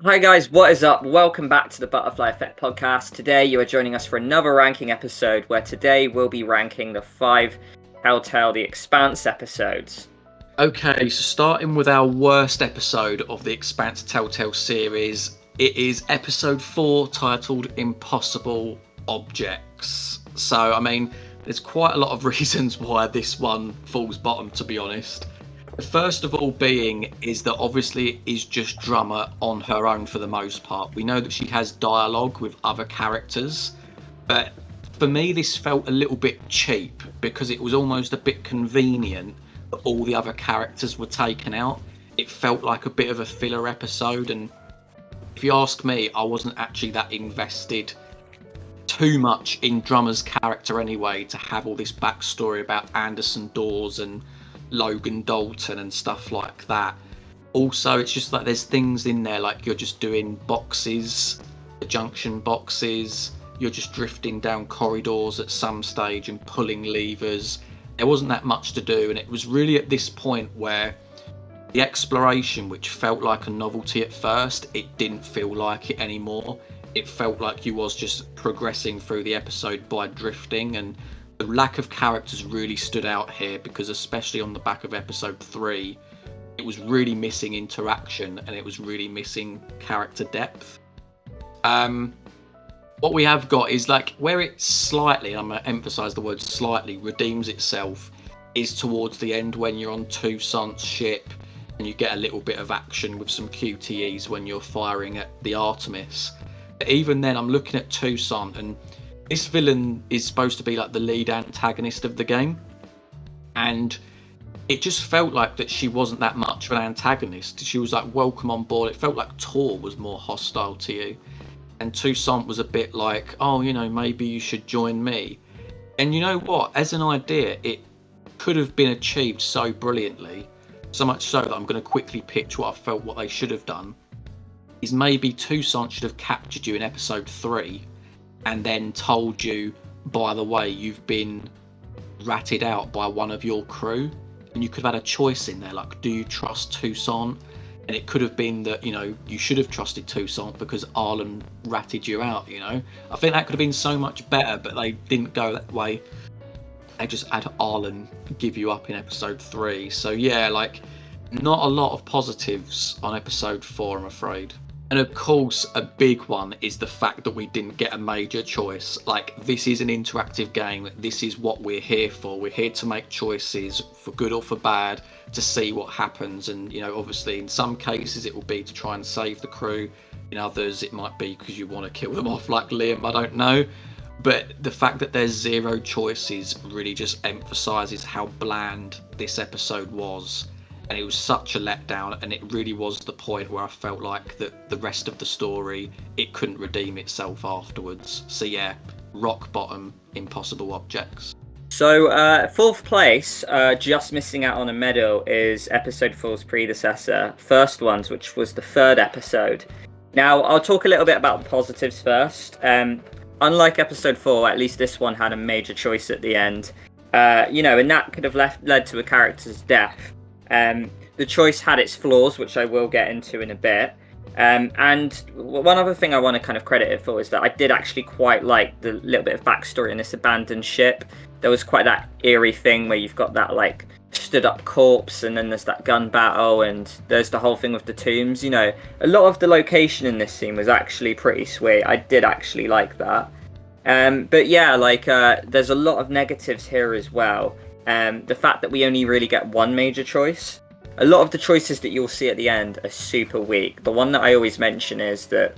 Hi guys, what is up? Welcome back to the Butterfly Effect podcast. Today you are joining us for another ranking episode where today we'll be ranking the 5 TellTale The Expanse episodes. Okay, so starting with our worst episode of the Expanse Telltale series, it is episode 4 titled Impossible Objects. So, I mean, there's quite a lot of reasons why this one falls bottom, to be honest. The first of all being is that obviously it is just Drummer on her own for the most part. We know that she has dialogue with other characters, but for me this felt a little bit cheap because it was almost a bit convenient that all the other characters were taken out. It felt like a bit of a filler episode, and if you ask me, I wasn't actually that invested too much in Drummer's character anyway, to have all this backstory about Anderson Dawes and Logan Dalton and stuff like that. Also, it's just like there's things in there like you're just doing boxes, the junction boxes, you're just drifting down corridors at some stage and pulling levers. There wasn't that much to do, and it was really at this point where the exploration, which felt like a novelty at first, it didn't feel like it anymore. It felt like you was just progressing through the episode by drifting, and the lack of characters really stood out here because, especially on the back of episode 3, it was really missing interaction and it was really missing character depth. What we have got is like where it slightly, I'm going to emphasise the word slightly, redeems itself is towards the end when you're on Toussaint's ship and you get a little bit of action with some QTEs when you're firing at the Artemis. But even then, I'm looking at Toussaint, and this villain is supposed to be like the lead antagonist of the game, and it just felt like that she wasn't that much of an antagonist. She was like welcome on board. It felt like Tor was more hostile to you, and Toussaint was a bit like, oh, you know, maybe you should join me. And you know what, as an idea, it could have been achieved so brilliantly, so much so that I'm going to quickly pitch what I felt what they should have done is maybe Toussaint should have captured you in episode 3 and then told you, by the way, you've been ratted out by one of your crew, and you could have had a choice in there, like, do you trust Toussaint? And it could have been that, you know, you should have trusted Toussaint because Arlen ratted you out, you know? I think that could have been so much better, but they didn't go that way. They just had Arlen give you up in episode 3. So yeah, like, not a lot of positives on episode 4, I'm afraid. And of course, a big one is the fact that we didn't get a major choice. Like, this is an interactive game. This is what we're here for. We're here to make choices, for good or for bad, to see what happens. And, you know, obviously, in some cases, it will be to try and save the crew. In others, it might be because you want to kill them off, like Liam, I don't know. But the fact that there's 0 choices really just emphasises how bland this episode was. And it was such a letdown, and it really was the point where I felt like that the rest of the story, it couldn't redeem itself afterwards. So yeah, rock bottom, Impossible Objects. So, 4th place, just missing out on a medal, is episode 4's predecessor, First Ones, which was the 3rd episode. Now, I'll talk a little bit about the positives first. Unlike episode 4, at least this one had a major choice at the end. You know, and that could have led to a character's death. The choice had its flaws, which I will get into in a bit. And one other thing I want to kind of credit it for is that I did actually quite like the little bit of backstory in this abandoned ship. There was quite that eerie thing where you've got that like stood up corpse, and then there's that gun battle, and there's the whole thing with the tombs. You know, a lot of the location in this scene was actually pretty sweet. I did actually like that. But yeah, like there's a lot of negatives here as well. The fact that we only really get one major choice. A lot of the choices that you'll see at the end are super weak. The one that I always mention is that,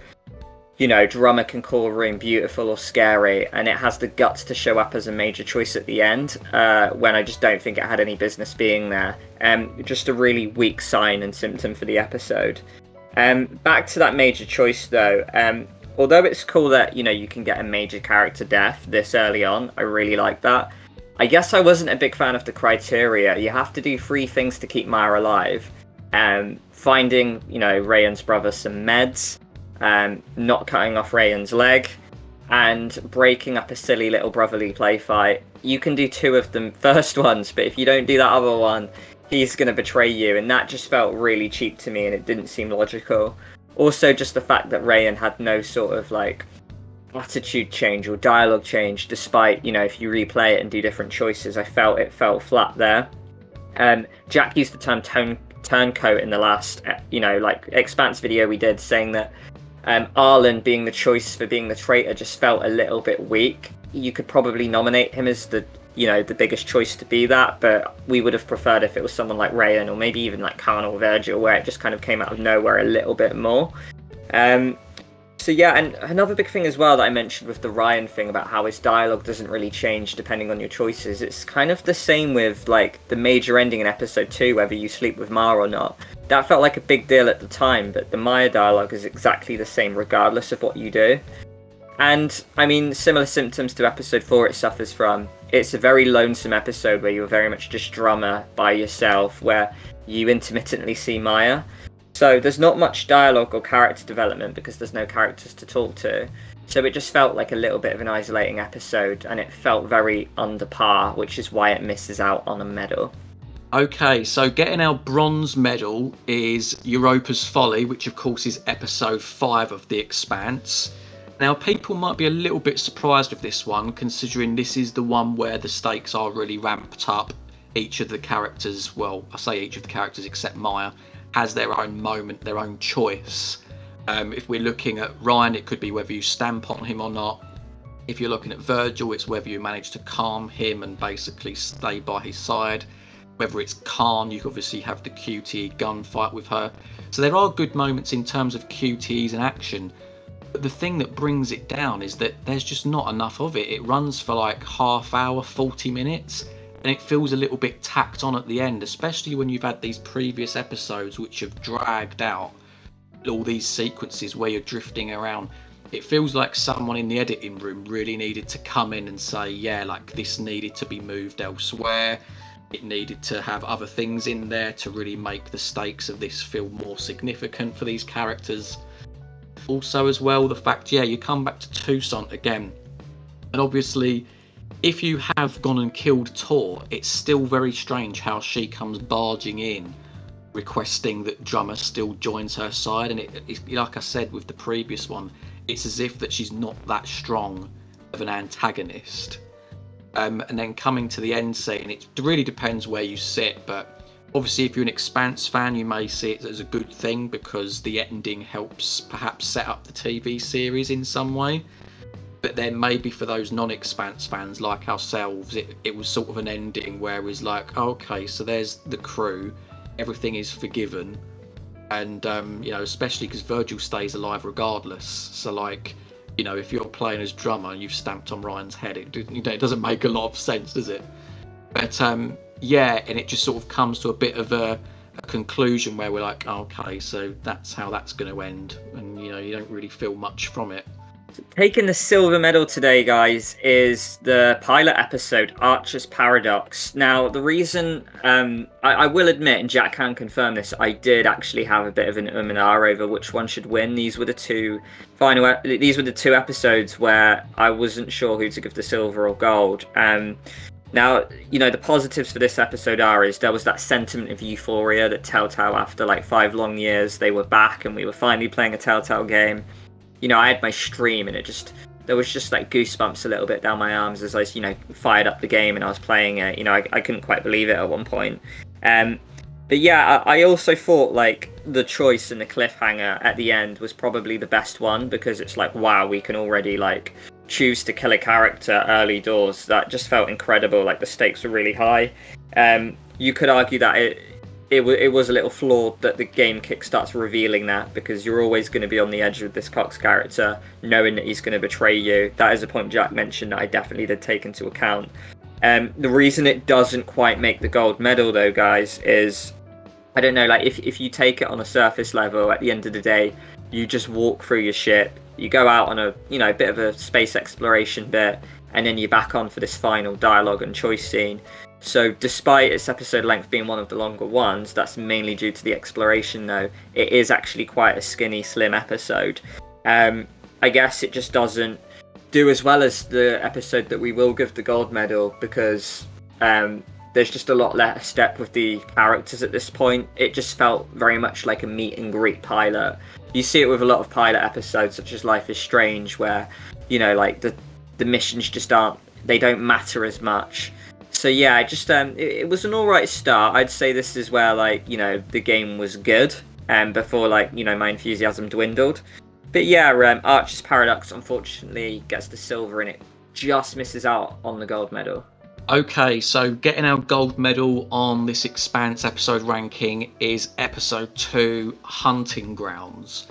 you know, Drummer can call a room beautiful or scary, and it has the guts to show up as a major choice at the end, when I just don't think it had any business being there. Just a really weak sign and symptom for the episode. Back to that major choice though, although it's cool that, you know, you can get a major character death this early on, I really like that. I guess I wasn't a big fan of the criteria. You have to do 3 things to keep Maya alive. Finding, you know, Rayan's brother some meds, not cutting off Rayan's leg, and breaking up a silly little brotherly play fight. You can do 2 of the first ones, but if you don't do that other one, he's going to betray you, and that just felt really cheap to me, and it didn't seem logical. Also, just the fact that Rayan had no sort of like attitude change or dialogue change, despite, you know, if you replay it and do different choices, I felt it fell flat there. Jack used the term turncoat in the last, you know, like Expanse video we did, saying that Arlen being the choice for being the traitor just felt a little bit weak. You could probably nominate him as the, you know, the biggest choice to be that, but we would have preferred if it was someone like Rayan, or maybe even like Khan or Virgil, where it just kind of came out of nowhere a little bit more. So yeah, and another big thing as well that I mentioned with the Ryan thing about how his dialogue doesn't really change depending on your choices. It's kind of the same with like the major ending in episode 2, whether you sleep with Ma or not. That felt like a big deal at the time, but the Maya dialogue is exactly the same regardless of what you do. And I mean, similar symptoms to episode 4 it suffers from. It's a very lonesome episode where you're very much just drummer by yourself, where you intermittently see Maya. So there's not much dialogue or character development because there's no characters to talk to. So it just felt like a little bit of an isolating episode, and it felt very under par, which is why it misses out on a medal. Okay, so getting our bronze medal is Europa's Folly, which of course is episode 5 of The Expanse. Now, people might be a little bit surprised with this one, considering this is the one where the stakes are really ramped up. Each of the characters, well, I say each of the characters except Maya, has their own moment, their own choice. If we're looking at Ryan, it could be whether you stamp on him or not. If you're looking at Virgil, it's whether you manage to calm him and basically stay by his side. Whether it's Khan, you obviously have the QTE gunfight with her. So there are good moments in terms of QTEs and action. But the thing that brings it down is that there's just not enough of it. It runs for like half hour, 40 minutes. And it feels a little bit tacked on at the end, especially when you've had these previous episodes which have dragged out all these sequences where you're drifting around. It feels like someone in the editing room really needed to come in and say, yeah, like this needed to be moved elsewhere. It needed to have other things in there to really make the stakes of this feel more significant for these characters. Also as well, the fact, yeah, you come back to Toussaint again. And obviously, if you have gone and killed Tor, it's still very strange how she comes barging in, requesting that Drummer still joins her side. And it's like I said with the previous one, it's as if that she's not that strong of an antagonist. And then coming to the end scene, it really depends where you sit, but obviously if you're an Expanse fan, you may see it as a good thing because the ending helps perhaps set up the TV series in some way. But then maybe for those non-Expanse fans like ourselves, it was sort of an ending where it was like, oh, okay, so there's the crew, everything is forgiven. And, you know, especially because Virgil stays alive regardless. So, like, you know, if you're playing as Drummer and you've stamped on Ryan's head, it doesn't make a lot of sense, does it? But, yeah, and it just sort of comes to a bit of a conclusion where we're like, oh, okay, so that's how that's going to end. And, you know, you don't really feel much from it. Taking the silver medal today, guys, is the pilot episode, Archer's Paradox. Now, the reason, I will admit, and Jack can confirm this, I did actually have a bit of an and ah over which one should win. These were the two episodes where I wasn't sure who to give the silver or gold. Now, you know, the positives for this episode is there was that sentiment of euphoria that TellTale, after like 5 long years, they were back and we were finally playing a TellTale game. You know, I had my stream and there was just like goosebumps a little bit down my arms as I, you know, fired up the game and I was playing it. You know, I couldn't quite believe it at one point. But yeah, I also thought like the choice and the cliffhanger at the end was probably the best one because it's like, wow, we can already like choose to kill a character early doors. That just felt incredible. Like the stakes were really high. You could argue that it was a little flawed that the game kickstarts revealing that because you're always going to be on the edge with this Cox character, knowing that he's going to betray you. That is a point Jack mentioned that I definitely did take into account. The reason it doesn't quite make the gold medal, though, guys, is I don't know. Like if you take it on a surface level, at the end of the day, you just walk through your ship, you go out on a bit of a space exploration bit, and then you're back on for this final dialogue and choice scene. So despite its episode length being one of the longer ones, that's mainly due to the exploration though. It is actually quite a skinny, slim episode. I guess it just doesn't do as well as the episode that we will give the gold medal because there's just a lot less step with the characters at this point. It just felt very much like a meet and greet pilot. You see it with a lot of pilot episodes, such as Life is Strange, where, you know, like the missions just they don't matter as much. So yeah, it was an alright start. I'd say this is where, like, you know, the game was good, and before, like, you know, my enthusiasm dwindled. But yeah, Archer's Paradox unfortunately gets the silver, and it just misses out on the gold medal. Okay, so getting our gold medal on this Expanse episode ranking is episode 2, Hunting Grounds.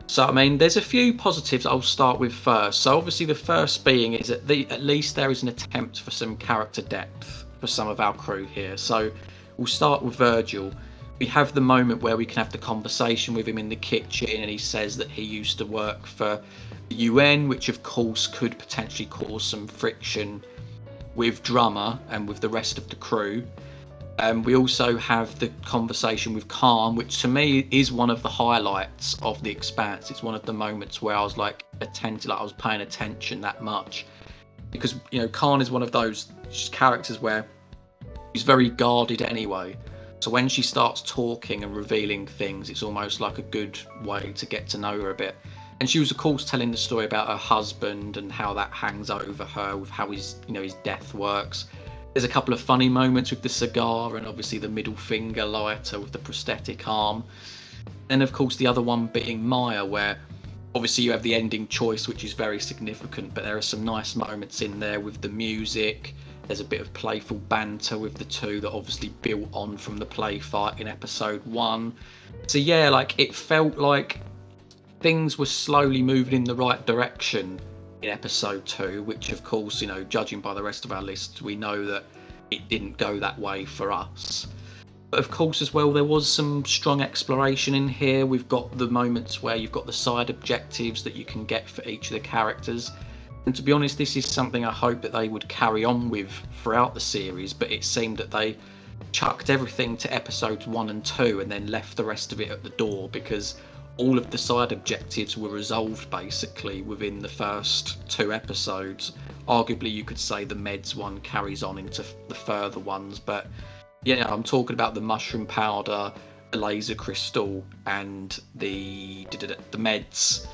So, I mean, there's a few positives I'll start with first. So, obviously, the first being is that at least there is an attempt for some character depth for some of our crew here. So, we'll start with Virgil. We have the moment where we can have the conversation with him in the kitchen, and he says that he used to work for the UN, which, of course, could potentially cause some friction with Drummer and with the rest of the crew. We also have the conversation with Khan, which to me is one of the highlights of the Expanse. It's one of the moments where I was like attentive, like I was paying attention that much, because, you know, Khan is one of those characters where he's very guarded anyway. So when she starts talking and revealing things, it's almost like a good way to get to know her a bit. And she was, of course, telling the story about her husband and how that hangs over her, with how his death works. There's a couple of funny moments with the cigar and obviously the middle finger lighter with the prosthetic arm. And of course the other one being Maya, where obviously you have the ending choice, which is very significant, but there are some nice moments in there with the music. There's a bit of playful banter with the two that obviously built on from the play fight in episode 1. So yeah, like, it felt like things were slowly moving in the right direction in episode 2, which, of course, you know, judging by the rest of our list, we know that it didn't go that way for us. But of course, as well, there was some strong exploration in here. We've got the moments where you've got the side objectives that you can get for each of the characters. And to be honest, this is something I hope that they would carry on with throughout the series, but it seemed that they chucked everything to episodes 1 and 2 and then left the rest of it at the door, because all of the side objectives were resolved basically within the first 2 episodes. Arguably, you could say the meds one carries on into the further ones, but yeah, I'm talking about the mushroom powder, the laser crystal, and the meds.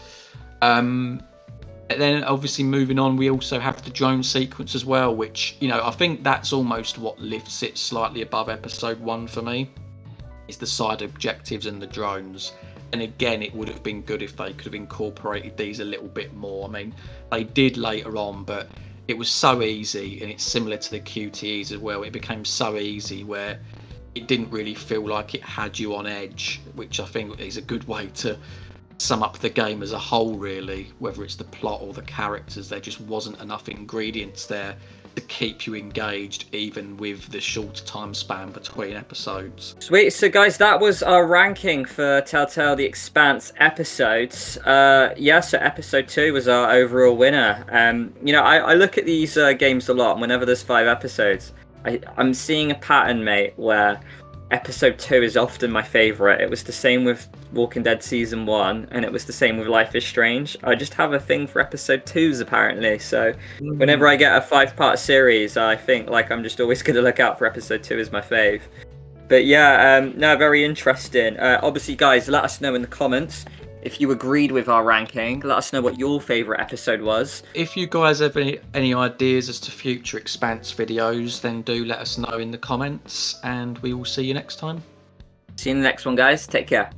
And then obviously moving on, we also have the drone sequence as well, which, you know, I think that's almost what lifts it slightly above episode 1 for me, is the side objectives and the drones. And again, it would have been good if they could have incorporated these a little bit more. I mean, they did later on, but it was so easy, and it's similar to the QTEs as well. It became so easy where it didn't really feel like it had you on edge, which I think is a good way to sum up the game as a whole, really. Whether it's the plot or the characters, there just wasn't enough ingredients there to keep you engaged, even with the shorter time span between episodes. Sweet. So guys, that was our ranking for TellTale The Expanse episodes. Yeah, so episode 2 was our overall winner. You know, I look at these games a lot, and whenever there's 5 episodes, I'm seeing a pattern, mate, where episode 2 is often my favourite. It was the same with Walking Dead Season 1, and it was the same with Life is Strange. I just have a thing for episode 2s, apparently. So whenever I get a 5-part series, I think, like, I'm just always going to look out for episode 2 as my fave. But yeah, no, very interesting. Obviously, guys, let us know in the comments if you agreed with our ranking. Let us know what your favourite episode was. If you guys have any ideas as to future Expanse videos, then do let us know in the comments, and we will see you next time. See you in the next one, guys. Take care.